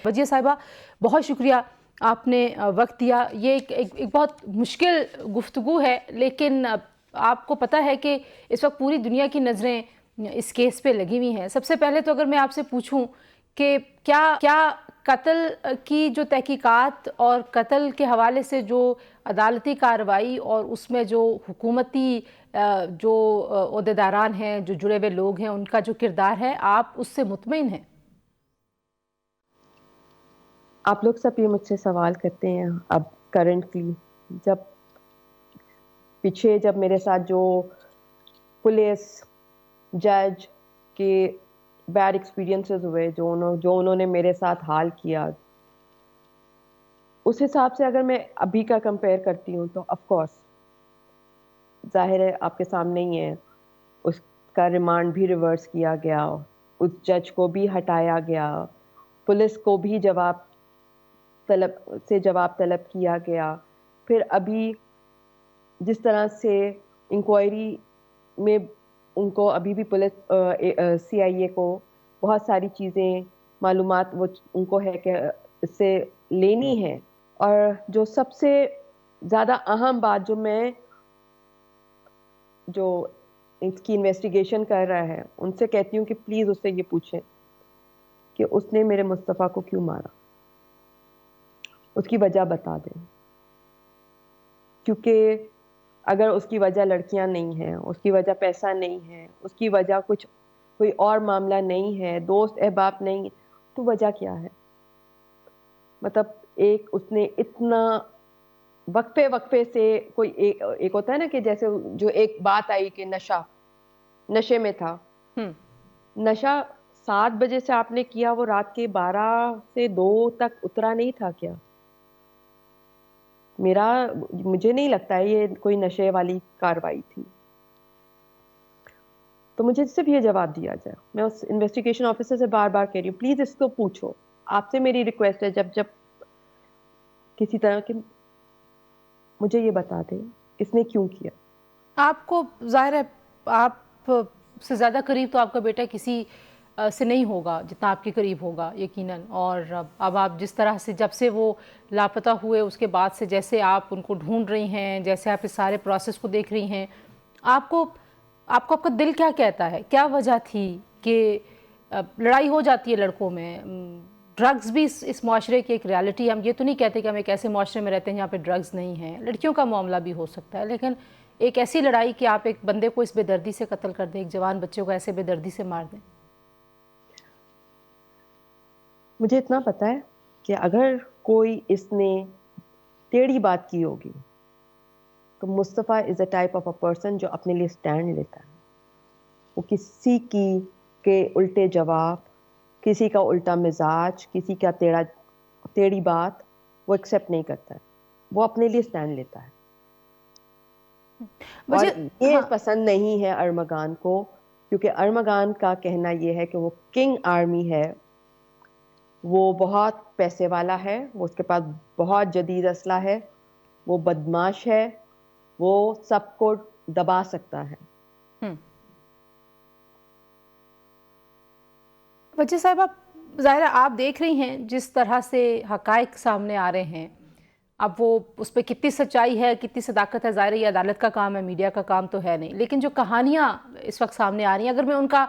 وجیہ صاحبہ بہت شکریہ آپ نے وقت دیا. یہ ایک بہت مشکل گفتگو ہے، لیکن آپ کو پتہ ہے کہ اس وقت پوری دنیا کی نظریں اس کیس پہ لگی ہوئی ہیں. سب سے پہلے تو اگر میں آپ سے پوچھوں کہ کیا قتل کی جو تحقیقات اور قتل کے حوالے سے جو عدالتی کارروائی اور اس میں جو حکومتی جو عہدیداران ہیں، جو جڑے ہوئے لوگ ہیں، ان کا جو کردار ہے، آپ اس سے مطمئن ہیں؟ آپ لوگ سب یہ مجھ سے سوال کرتے ہیں اب کرنٹلی، جب میرے ساتھ جو پولیس جج کے بیڈ ایکسپیرینسز ہوئے، جو انہوں نے میرے ساتھ حال کیا، اس حساب سے اگر میں ابھی کا کمپیئر کرتی ہوں تو آف کورس ظاہر ہے آپ کے سامنے ہی ہے، اس کا ریمانڈ بھی ریورس کیا گیا، اس جج کو بھی ہٹایا گیا، پولیس کو بھی جواب طلب کیا گیا. پھر ابھی جس طرح سے انکوائری میں ان کو ابھی بھی پولیس سی آئی اے کو بہت ساری چیزیں معلومات وہ ان کو ہے کہ اس سے لینی ہے. اور جو سب سے زیادہ اہم بات جو اس کی انویسٹیگیشن کر رہا ہے ان سے کہتی ہوں کہ پلیز اس سے یہ پوچھیں کہ اس نے میرے مصطفیٰ کو کیوں مارا، اس کی وجہ بتا دیں. کیونکہ اگر اس کی وجہ لڑکیاں نہیں ہیں، اس کی وجہ پیسہ نہیں ہے، اس کی وجہ کوئی اور معاملہ نہیں ہے، دوست احباب نہیں، تو وجہ کیا ہے؟ مطلب اس نے اتنا وقفے سے کوئی ایک ہوتا ہے نا کہ جیسے جو ایک بات آئی کہ نشے میں تھا. نشہ 7 بجے سے آپ نے کیا، وہ رات کے 12 سے 2 تک اترا نہیں تھا کیا؟ مجھے نہیں لگتا ہے یہ کوئی نشے والی کاروائی تھی. تو مجھے صرف یہ جواب دیا جائے. میں اس انویسٹیگیشن آفیسر سے بار بار کہہ رہی ہوں پلیز اس کو پوچھو. آپ سے میری ریکویسٹ ہے جب کسی طرح کے مجھے یہ بتا دیں اس نے کیوں کیا. آپ کو ظاہر ہے آپ سے زیادہ قریب تو آپ کا بیٹا کسی سے نہیں ہوگا جتنا آپ کے قریب ہوگا یقیناً. اور اب آپ جس طرح سے جب سے وہ لاپتہ ہوئے اس کے بعد سے جیسے آپ ان کو ڈھونڈ رہی ہیں، جیسے آپ اس سارے پروسیس کو دیکھ رہی ہیں، آپ کو آپ کا دل کیا کہتا ہے؟ کیا وجہ تھی کہ لڑائی ہو جاتی ہے لڑکوں میں؟ ڈرگز بھی اس معاشرے کی ایک ریالٹی ہے. ہم یہ تو نہیں کہتے کہ ہم ایک ایسے معاشرے میں رہتے ہیں جہاں پہ ڈرگز نہیں ہیں، لڑکیوں کا معاملہ بھی ہو سکتا ہے، لیکن ایک ایسی لڑائی کہ آپ ایک بندے کو اس بے دردی سے قتل کر دیں، ایک جوان بچے کو ایسے بے دردی سے مار دیں. مجھے اتنا پتا ہے کہ اگر کوئی اس نے ٹیڑھی بات کی ہوگی تو Mustafa is a type of a person جو اپنے لیے سٹینڈ لیتا ہے. وہ کسی کے الٹے جواب، کسی کا الٹا مزاج، کسی کا ٹیڑھی بات وہ ایکسیپٹ نہیں کرتا ہے. وہ اپنے لیے سٹینڈ لیتا ہے. اور یہ پسند نہیں ہے ارمغان کو، کیونکہ ارمغان کا کہنا یہ ہے کہ وہ کنگ آرمی ہے، وہ بہت پیسے والا ہے، وہ اس کے پاس بہت جدید اسلحہ ہے، وہ بدماش ہے، وہ سب کو دبا سکتا ہے. وجیہ صاحبہ ظاہرہ آپ دیکھ رہی ہیں جس طرح سے حقائق سامنے آ رہے ہیں، اب وہ اس پہ کتنی سچائی ہے، کتنی صداقت ہے، ظاہر یہ عدالت کا کام ہے، میڈیا کا کام تو ہے نہیں، لیکن جو کہانیاں اس وقت سامنے آ رہی ہیں اگر میں ان کا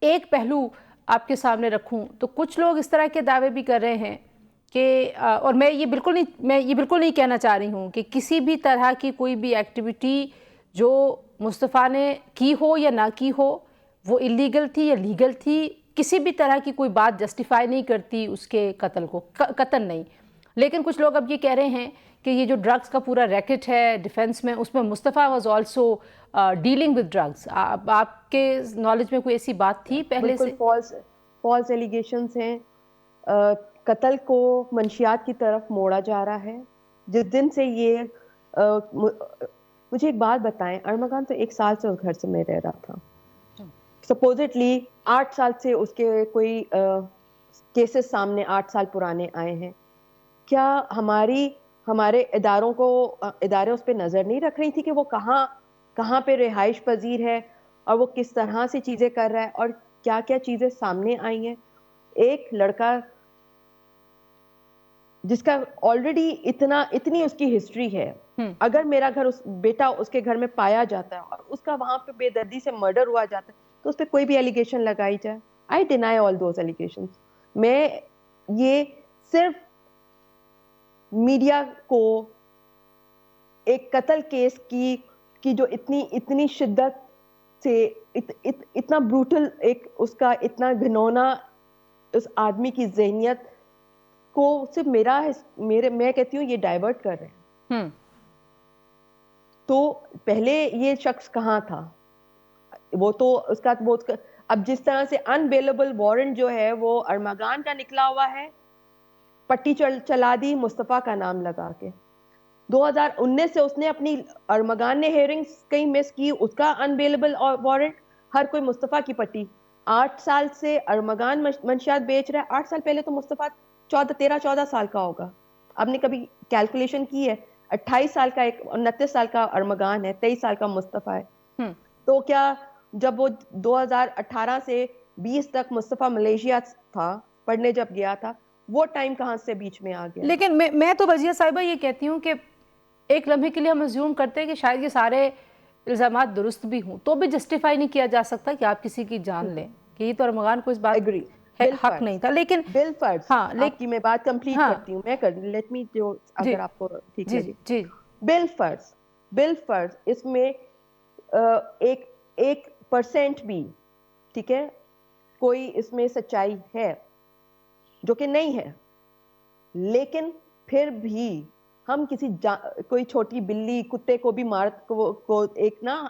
ایک پہلو آپ کے سامنے رکھوں تو کچھ لوگ اس طرح کے دعوے بھی کر رہے ہیں کہ اور میں یہ بالکل نہیں کہنا چاہ رہی ہوں کہ کسی بھی طرح کی کوئی بھی ایکٹیویٹی جو مصطفیٰ نے کی ہو یا نہ کی ہو، وہ اللیگل تھی یا لیگل تھی، کسی بھی طرح کی کوئی بات جسٹیفائی نہیں کرتی اس کے قتل کو، قتل نہیں. لیکن کچھ لوگ اب یہ کہہ رہے ہیں کہ یہ جو ڈرگز کا پورا ریکٹ ہے ڈیفنس میں، اس میں Mustafa was also dealing with drugs. آپ کے نالج میں کوئی ایسی بات تھی پہلے بالکل سے؟ فالس ایلیگیشنز ہیں. قتل کو منشیات کی طرف موڑا جا رہا ہے. جس دن سے یہ مجھے ایک بات بتائیں، ارمغان تو 1 سال سے اس گھر سے میں رہ رہا تھا، سپوزٹلی 8 سال سے اس کے کوئی کیسز سامنے 8 سال پرانے آئے ہیں. کیا ہمارے ادارے اس پہ نظر نہیں رکھ رہی تھی کہ وہ کہاں پہ رہائش پذیر ہے اور وہ کس طرح سے چیزیں کر رہا ہے اور کیا کیا چیزیں سامنے آئی ہیں؟ ایک لڑکا جس کا آلریڈی اتنی اس کی ہسٹری ہے. اگر میرا گھر بیٹا اس کے گھر میں پایا جاتا ہے اور اس کا وہاں پہ بے دردی سے مرڈر ہوا جاتا ہے تو اس پہ کوئی بھی ایلیگیشن لگائی جائے. آئی ڈینائی آل دوز ایلیگیشنز. میں یہ صرف میڈیا کو ایک قتل کیس کی جو اتنی شدت سے اتنا بروٹل ایک اس کا اتنا گھنونا اس آدمی کی ذہنیت کو صرف میں کہتی ہوں یہ ڈائیورٹ کر رہے ہیں. تو پہلے یہ شخص کہاں تھا؟ وہ تو اس کا اب جس طرح سے انبیلیبل وارنٹ جو ہے وہ ارمغان کا نکلا ہوا ہے, پٹی چلا دی مصطفیٰ کا نام لگا کے. 2019 سے اس نے اپنی ارمغان نے ہیئرنگز کہیں مس کی, اس کا انبیلیبل وارنٹ, ہر کوئی مصطفیٰ کی پٹی. 8 سال سے ارمغان منشیات بیچ رہا ہے. 8 سال پہلے تو مصطفیٰ 13-14 سال کا ہوگا. آپ نے کبھی کیلکولیشن کی ہے؟ 28 سال کا 29 سال کا ارمغان ہے, 23 سال کا مصطفیٰ ہے. تو کیا جب وہ 2018 سے 20 تک مصطفیٰ ملیشیا تھا, پڑھنے جب گیا تھا, وہ ٹائم کہاں سے بیچ میں آ گیا؟ لیکن میں تو وزیر صاحبہ یہ کہتی ہوں کہ ایک لمحے کے لیے ہم اسیوم کرتے ہیں کہ شاید یہ سارے الزامات درست بھی ہوں, تو بھی جسٹیفائی نہیں کیا جا سکتا کہ آپ کسی کی جان لیں, کہ یہ تو ارمغان کو اس بات حق نہیں تھا. لیکن بالفرض آپ کی میں بات کمپلیٹ کرتی ہوں, لیٹ می جو اگر آپ کو ٹھیک لگے. بالفرض اس میں 1% بھی ٹھیک ہے کوئی اس میں سچائی ہے جو کہ نہیں ہے, لیکن پھر بھی ہم کوئی چھوٹی بلی کتے کو بھی کو ایک نہ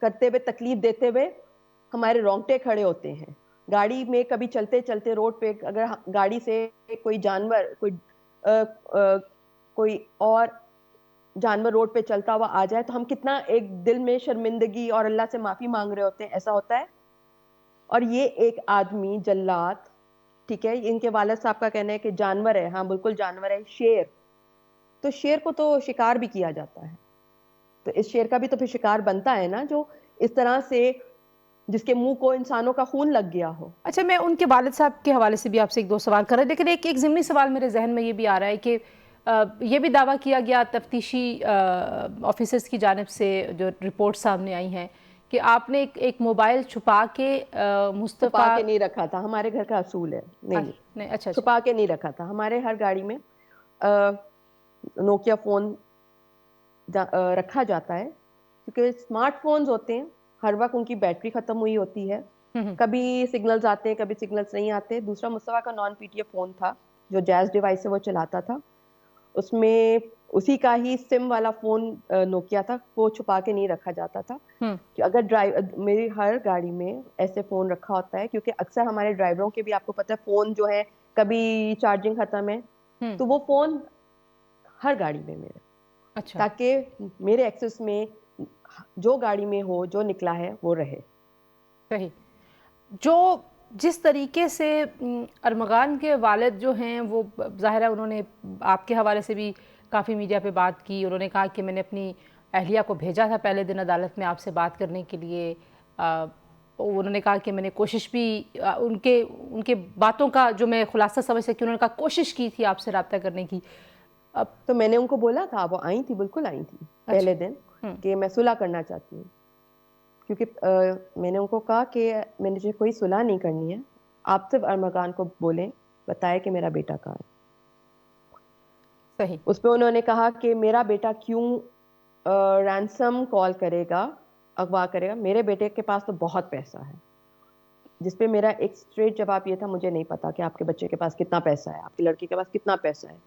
کرتے ہوئے تکلیف دیتے ہوئے ہمارے رونگٹے کھڑے ہوتے ہیں. گاڑی میں کبھی چلتے چلتے روڈ پہ اگر گاڑی سے کوئی جانور کوئی اور جانور روڈ پہ چلتا ہوا آ جائے تو ہم کتنا ایک دل میں شرمندگی اور اللہ سے معافی مانگ رہے ہوتے ہیں, ایسا ہوتا ہے. اور یہ ایک آدمی جلات, ٹھیک ہے, ان کے والد صاحب کا کہنا ہے کہ جانور ہے, ہاں بالکل جانور ہے, شیر. تو شیر کو تو شکار بھی کیا جاتا ہے, تو اس شیر کا بھی تو پھر شکار بنتا ہے نا جو اس طرح سے جس کے منہ کو انسانوں کا خون لگ گیا ہو. اچھا, میں ان کے والد صاحب کے حوالے سے بھی آپ سے 1-2 سوال کر رہا ہوں, لیکن ایک ضمنی سوال میرے ذہن میں یہ بھی آ رہا ہے کہ یہ بھی دعویٰ کیا گیا تفتیشی آفیسرز کی جانب سے جو رپورٹ سامنے آئی ہیں کہ آپ نے ایک موبائل چھپا کے چھپا کے نہیں رکھا تھا. ہمارے گھر کا اصول ہے نہیں, اچھا چھپا کے نہیں رکھا تھا. ہمارے ہر گاڑی میں نوکیا فون رکھا جاتا ہے کیونکہ اسمارٹ فونز ہوتے ہیں, ہر وقت ان کی بیٹری ختم ہوئی ہوتی ہے, کبھی سگنلز آتے ہیں کبھی سگنلز نہیں آتے. دوسرا مصطفیٰ کا non P T F phone تھا جو جیز ڈیوائس سے وہ چلاتا تھا, اس میں اسی کا ہی سم والا فون نوکیا تھا, وہ چھپا کے نہیں رکھا جاتا تھا. اگر میری ہر گاڑی میں ایسے فون رکھا ہوتا ہے کیونکہ اکثر ہمارے ڈرائیوروں کے بھی آپ کو پتہ ہے فون جو ہے کبھی چارجنگ ختم ہے, تو وہ فون ہر گاڑی میں میرے, تاکہ میرے ایکسس میں جو گاڑی میں ہو جو نکلا ہے وہ رہے. صحیح. جو جس طریقے سے ارمغان کے والد جو ہیں وہ ظاہر ہے انہوں نے آپ کے حوالے سے بھی کافی میڈیا پہ بات کی, انہوں نے کہا کہ میں نے اپنی اہلیہ کو بھیجا تھا پہلے دن عدالت میں آپ سے بات کرنے کے لیے, انہوں نے کہا کہ میں نے کوشش بھی ان کے باتوں کا جو میں خلاصہ سمجھ سکتی, انہوں نے کہا کوشش کی تھی آپ سے رابطہ کرنے کی. تو میں نے ان کو بولا تھا, وہ آئی تھی, بالکل آئی تھی پہلے دن, کہ میں صلح کرنا چاہتی ہوں, کیونکہ میں نے ان کو کہا کہ میں نے کوئی صلح نہیں کرنی ہے, آپ صرف ارمغان کو بولیں, بتائے کہ میرا بیٹا کہاں ہے. صحیح. اس پہ انہوں نے کہا کہ میرا بیٹا کیوں رینسم کال کرے گا, اغوا کرے گا, میرے بیٹے کے پاس تو بہت پیسہ ہے. جس پہ میرا ایک اسٹریٹ جواب یہ تھا, مجھے نہیں پتا کہ آپ کے بچے کے پاس کتنا پیسہ ہے, آپ کی لڑکی کے پاس کتنا پیسہ ہے.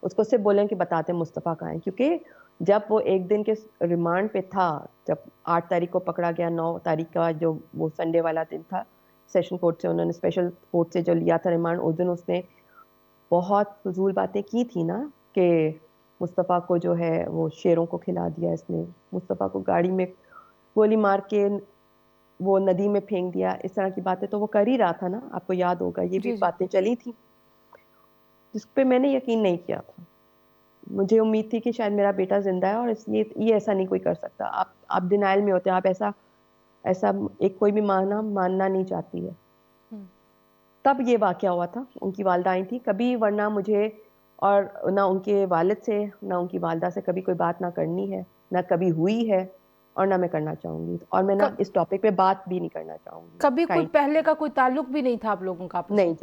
اس کو صرف بولیں کہ بتاتے مصطفیٰ کہاں ہے, کیونکہ جب وہ ایک دن کے ریمانڈ پہ تھا, جب 8 تاریخ کو پکڑا گیا, 9 تاریخ کا جو وہ سنڈے والا دن تھا, سیشن کورٹ سے انہوں نے اسپیشل کورٹ سے جو لیا تھا ریمانڈ, اس دن اس نے بہت فضول باتیں کی تھی نا, کہ مصطفیٰ کو جو ہے وہ شیروں کو کھلا دیا اس نے, مصطفیٰ کو گاڑی میں گولی مار کے وہ ندی میں پھینک دیا, اس طرح کی باتیں تو وہ کر ہی رہا تھا نا, آپ کو یاد ہوگا یہ بھی باتیں چلی تھی, جس پہ میں نے یقین نہیں کیا تھا. مجھے امید تھی کہ شاید میرا بیٹا زندہ ہے اور اس لیے یہ ایسا نہیں کوئی کر سکتا. آپ ڈینائل میں ہوتے ہیں, آپ ایسا ایک کوئی بھی ماننا نہیں چاہتی ہے. تب یہ واقعہ ہوا تھا, ان کی والدہ آئی تھی, کبھی ورنہ مجھے اور نہ ان کے والد سے نہ ان کی والدہ سے کبھی کوئی بات نہ کرنی ہے، نہ کبھی ہوئی ہے، اور نہ میں کرنا چاہوں گی، اور میں نہ اس ٹاپک پہ بات بھی نہیں کرنا چاہوں گی. کبھی کوئی پہلے کا کوئی تعلق بھی نہیں تھا آپ لوگوں کا آپس میں؟ نہیں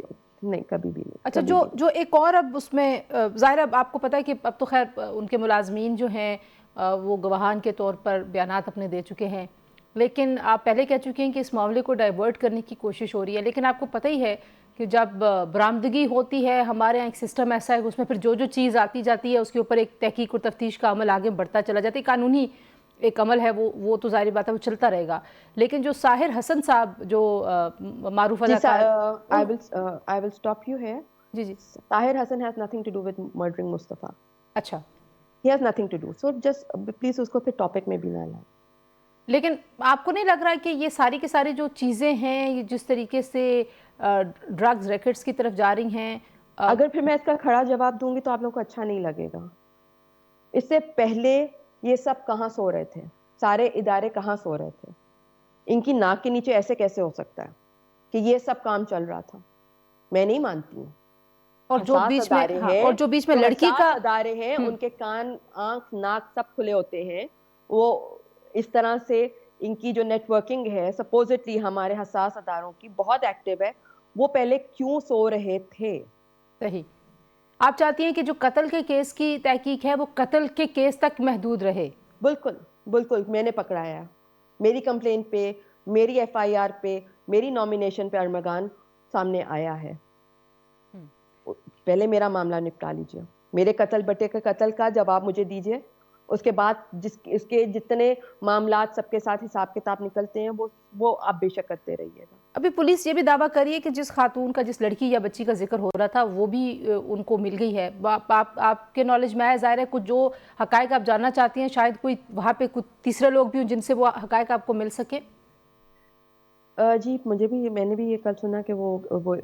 نہیں، کبھی بھی نہیں. اچھا، کبھی بھی جو ایک اور اب اس میں ظاہر اب آپ کو پتہ ہے کہ اب تو خیر ان کے ملازمین جو ہیں وہ گواہان کے طور پر بیانات اپنے دے چکے ہیں، لیکن آپ پہلے کہہ چکے ہیں کہ اس معاملے کو ڈائیورٹ کرنے کی کوشش ہو رہی ہے، لیکن آپ کو پتہ ہی ہے کہ جب برآمدگی ہوتی ہے ہمارے یہاں ایک سسٹم ایسا ہے، اس میں پھر جو چیز آتی جاتی ہے اس کے اوپر ایک تحقیق اور تفتیش کا عمل آگے بڑھتا چلا جاتا ہے. قانونی ایک عمل ہے وہ تو ظاہری بات ہے وہ چلتا رہے گا. لیکن جو ساحر حسن صاحب جو معروف جی اداکار I will stop you here. G G Tahir Hassan has nothing to do with murdering Mustafa. اچھا، He has nothing to do. So just please اس کو پھر ٹاپک میں بھی نہ لائیں. لیکن آپ کو نہیں لگ رہا کہ یہ ساری کی ساری جو چیزیں ہیں یہ جس طریقے سے ڈرگز ریکٹس کی طرف جا رہی ہیں اگر پھر میں اس کا کھڑا جواب دوں گی تو آپ لوگوں کو اچھا نہیں لگے گا. اس سے پہلے یہ سب کہاں سو رہے تھے؟ سارے ادارے کہاں سو رہے تھے؟ ان کی ناک کے نیچے ایسے کیسے ہو سکتا ہے کہ یہ سب کام چل رہا تھا؟ میں نہیں مانتی ہوں. اور جو حساس بیچ میں ادارے ہیں، اور جو بیچ میں جو لڑکی کا حساس ادارے ہیں، ان کے کان، آنکھ، ناک سب کھلے ہوتے ہیں. وہ اس طرح سے ان کی جو نیٹ ورکنگ ہے سپوزٹلی ہمارے حساس اداروں کی بہت ایکٹیو ہے. وہ پہلے کیوں سو رہے تھے؟ صحیح. آپ چاہتی ہیں کہ جو قتل کے کیس کی تحقیق ہے وہ قتل کے کیس تک محدود رہے؟ بالکل بالکل. میں نے پکڑایا، میری کمپلین پہ، میری ایف آئی آر پہ، میری نامینیشن پہ ارمغان سامنے آیا ہے. پہلے میرا معاملہ نپٹا لیجئے. میرے قتل بٹے کے قتل کا جواب مجھے دیجئے. اس کے بعد اس کے جتنے معاملات سب کے ساتھ حساب کتاب نکلتے ہیں وہ آپ بے شک کرتے رہیے گا. ابھی پولیس یہ بھی دعویٰ کر رہی ہے کہ جس خاتون کا، جس لڑکی یا بچی کا ذکر ہو رہا تھا وہ بھی ان کو مل گئی ہے. آپ کے نالج میں آیا، ظاہر ہے کچھ جو حقائق آپ جاننا چاہتی ہیں شاید کوئی وہاں پہ کچھ تیسرے لوگ بھی ہوں جن سے وہ حقائق آپ کو مل سکے؟ جی میں نے بھی یہ کل سنا کہ وہ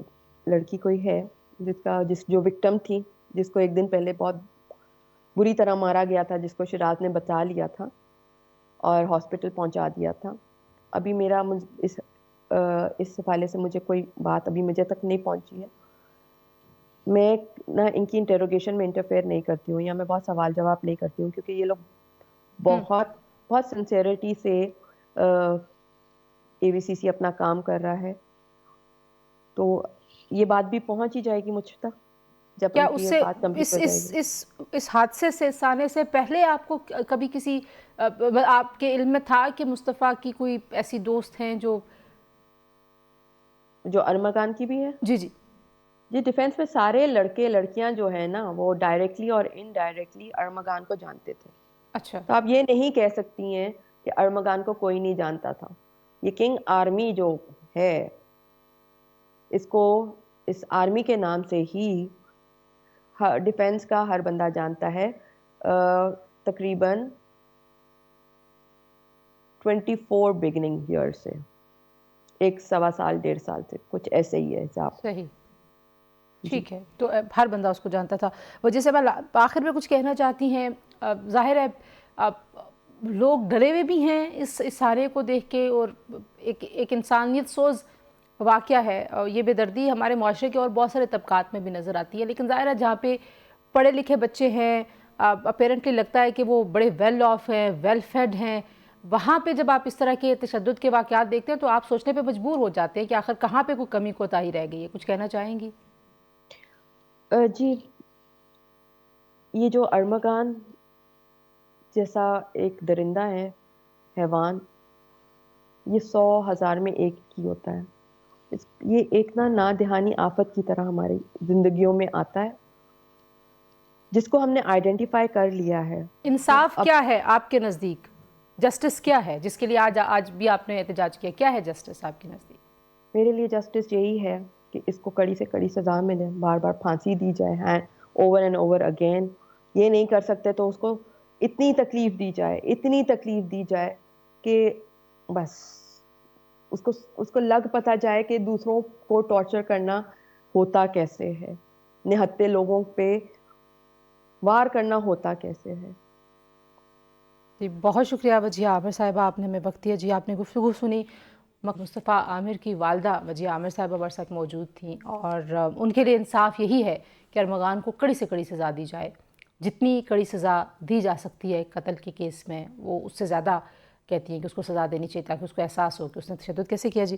لڑکی کوئی ہے جو وکٹم تھی، جس کو ایک دن پہلے بہت بری طرح مارا گیا تھا، جس کو شراز نے بچا لیا تھا اور ہاسپٹل پہنچا دیا تھا. ابھی میرا اس حوالے سے مجھے کوئی بات ابھی مجھے تک نہیں پہنچی ہے. میں نہ ان کی انٹروگیشن میں انٹرفیئر نہیں کرتی ہوں، یا میں بہت سوال جواب نہیں کرتی ہوں، کیونکہ یہ لوگ بہت بہت سنسیئرٹی سے اے وی سی سی اپنا کام کر رہا ہے. تو یہ بات بھی پہنچ ہی جائے گی مجھ تک جب کیا ان اس کی یہ سے بات کمپلیٹ ہو جائے گی. اس حادثے سے آنے سے پہلے آپ کو کبھی کسی آپ کے علم میں تھا کہ مصطفیٰ کی کوئی ایسی دوست ہیں جو ارمغان کی بھی ہے؟ جی جی جی، ڈیفینس میں سارے لڑکے لڑکیاں جو ہیں نا وہ ڈائریکٹلی اور انڈائریکٹلی ارمغان کو جانتے تھے. اچھا تو آپ یہ نہیں کہہ سکتی ہیں کہ ارمغان کو کوئی نہیں جانتا تھا. یہ کنگ آرمی جو ہے، اس آرمی کے نام سے ہی ڈیفینس کا ہر بندہ جانتا ہے. تقریباً 24 بگننگ ایئر سے، 1.25 سال 1.5 سال سے کچھ ایسے ہی ہے حساب. صحیح، ٹھیک ہے. تو ہر بندہ اس کو جانتا تھا. وجہ سے میں آخر میں کچھ کہنا چاہتی ہیں، ظاہر ہے لوگ ڈرے ہوئے بھی ہیں اس سارے کو دیکھ کے، اور ایک انسانیت سوز واقعہ ہے. یہ بے دردی ہمارے معاشرے کے اور بہت سارے طبقات میں بھی نظر آتی ہے، لیکن ظاہر ہے جہاں پہ پڑھے لکھے بچے ہیں، اپیرنٹلی لگتا ہے کہ وہ بڑے ویل آف ہیں، ویل فیڈ ہیں، وہاں پہ جب آپ اس طرح کے تشدد کے واقعات دیکھتے ہیں تو آپ سوچنے پہ مجبور ہو جاتے ہیں کہ آخر کہاں پہ کوئی کمی کوتاہی رہ گئی ہے. کچھ کہنا چاہیں گی؟ جی، یہ جو ارمغان جیسا ایک درندہ ہے، حیوان، یہ 100,000 میں ایک ہی ہوتا ہے. یہ ایک نادہانی آفت کی طرح ہماری زندگیوں میں آتا ہے، جس کو ہم نے آئیڈینٹیفائی کر لیا ہے. انصاف کیا ہے آپ کے نزدیک؟ جسٹس کیا ہے جس کے لیے آج بھی آپ نے احتجاج کیا؟ کیا ہے جسٹس آپ کے نزدیک؟ میرے لیے جسٹس یہی ہے کہ اس کو کڑی سے کڑی سزا ملے، بار بار پھانسی دی جائے، اوور اینڈ اوور اگین. یہ نہیں کر سکتے تو اس کو اتنی تکلیف دی جائے کہ بس اس کو لگ پتہ جائے کہ دوسروں کو ٹارچر کرنا ہوتا کیسے ہے، نہتے لوگوں پہ وار کرنا ہوتا کیسے ہے. جی بہت شکریہ وجیہہ عامر صاحبہ، آپ نے ہمیں وقت دیا. جی آپ نے گفتگو سنی. مصطفیٰ عامر کی والدہ وجیہ عامر صاحبہ ہمارے ساتھ موجود تھیں، اور ان کے لیے انصاف یہی ہے کہ ارمغان کو کڑی سے کڑی سزا دی جائے. جتنی کڑی سزا دی جا سکتی ہے قتل کے کیس میں وہ اس سے زیادہ کہتی ہیں کہ اس کو سزا دینی چاہیے تاکہ اس کو احساس ہو کہ اس نے تشدد کیسے کیا. جی